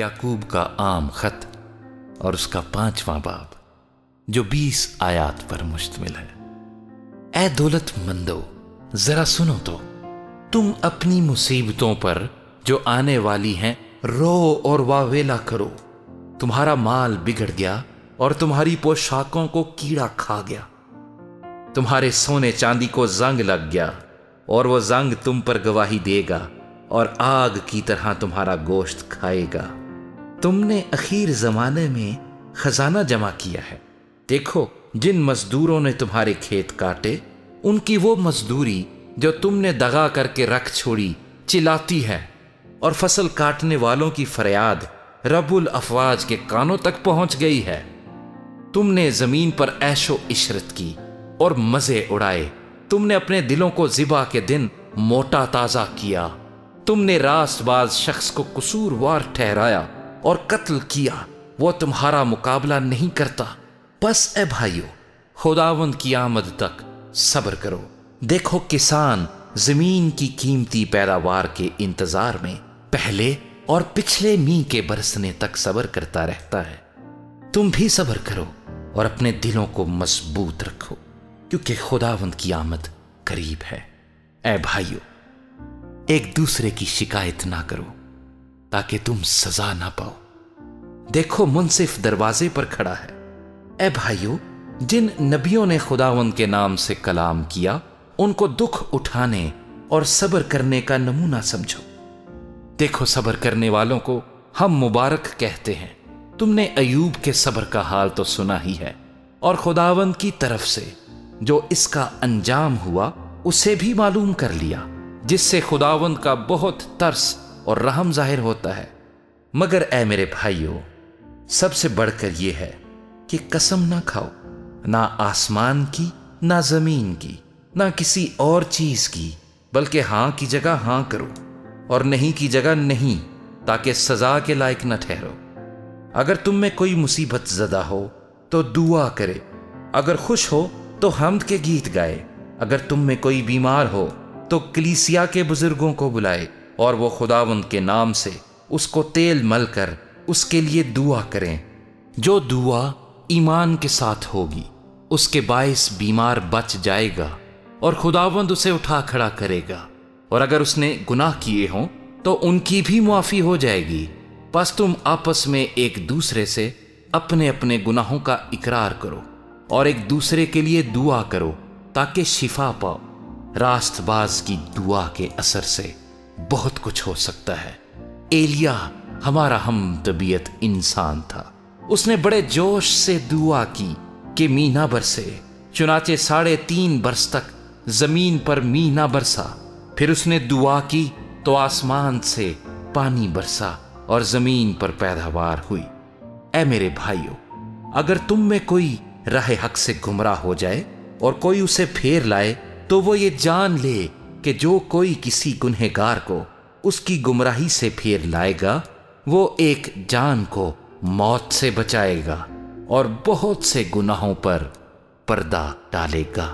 याकूब का आम खत और उसका 5वां बाब जो 20 आयात पर मुश्तमिल है। ऐ दौलतमंदो, जरा सुनो तो, तुम अपनी मुसीबतों पर जो आने वाली हैं रो और वावेला करो। तुम्हारा माल बिगड़ गया और तुम्हारी पोशाकों को कीड़ा खा गया। तुम्हारे सोने चांदी को जंग लग गया और वो जंग तुम पर गवाही देगा और आग की तरह तुम्हारा गोश्त खाएगा। तुमने अखीर जमाने में खजाना जमा किया है। देखो, जिन मजदूरों ने तुम्हारे खेत काटे, उनकी वो मजदूरी जो तुमने दगा करके रख छोड़ी चिल्लाती है, और फसल काटने वालों की फरियाद रब्बुल अफवाज के कानों तक पहुंच गई है। तुमने जमीन पर ऐशो इशरत की और मजे उड़ाए। तुमने अपने दिलों को ज़िबा के दिन मोटा ताजा किया। तुमने रास्तबाज शख्स को कसूरवार ठहराया और कत्ल किया। वो तुम्हारा मुकाबला नहीं करता। बस ए भाइयों, खुदावंद की आमद तक सब्र करो। देखो, किसान जमीन की कीमती पैदावार के इंतजार में पहले और पिछले मींह के बरसने तक सब्र करता रहता है। तुम भी सब्र करो और अपने दिलों को मजबूत रखो, क्योंकि खुदावंद की आमद करीब है। ऐ भाइयों, एक दूसरे की शिकायत ना करो ताकि तुम सजा ना पाओ। देखो, मुंसिफ दरवाजे पर खड़ा है। ऐ भाइयों, जिन नबियों ने खुदावंद के नाम से कलाम किया, उनको दुख उठाने और सब्र करने का नमूना समझो। देखो, सब्र करने वालों को हम मुबारक कहते हैं। तुमने अयूब के सब्र का हाल तो सुना ही है, और खुदावंद की तरफ से जो इसका अंजाम हुआ उसे भी मालूम कर लिया, जिससे खुदावंद का बहुत तरस और रहम जाहिर होता है। मगर ऐ मेरे भाइयों, सबसे बढ़कर यह है कि कसम ना खाओ, ना आसमान की, ना जमीन की, ना किसी और चीज की, बल्कि हां की जगह हां करो और नहीं की जगह नहीं, ताकि सजा के लायक न ठहरो। अगर तुम में कोई मुसीबत ज़दा हो तो दुआ करे। अगर खुश हो तो हम्द के गीत गाए। अगर तुम में कोई बीमार हो तो कलीसिया के बुजुर्गों को बुलाए और वो खुदावंद के नाम से उसको तेल मल कर उसके लिए दुआ करें। जो दुआ ईमान के साथ होगी, उसके बाइस बीमार बच जाएगा और खुदावंद उसे उठा खड़ा करेगा। और अगर उसने गुनाह किए हों तो उनकी भी मुआफी हो जाएगी। बस तुम आपस में एक दूसरे से अपने अपने गुनाहों का इकरार करो और एक दूसरे के लिए दुआ करो ताकि शिफा पाओ। रास्तबाज की दुआ के असर से बहुत कुछ हो सकता है। एलिया हमारा हम तबीयत इंसान था। उसने बड़े जोश से दुआ की कि मींह ना बरसे। चुनाचे 3.5 बरस तक जमीन पर मींह ना बरसा। फिर उसने दुआ की तो आसमान से पानी बरसा और जमीन पर पैदावार हुई। ऐ मेरे भाइयों, अगर तुम में कोई राह हक से गुमराह हो जाए और कोई उसे फेर लाए, तो वो ये जान ले कि जो कोई किसी गुनहगार को उसकी गुमराही से फेर लाएगा, वो एक जान को मौत से बचाएगा और बहुत से गुनाहों पर पर्दा डालेगा।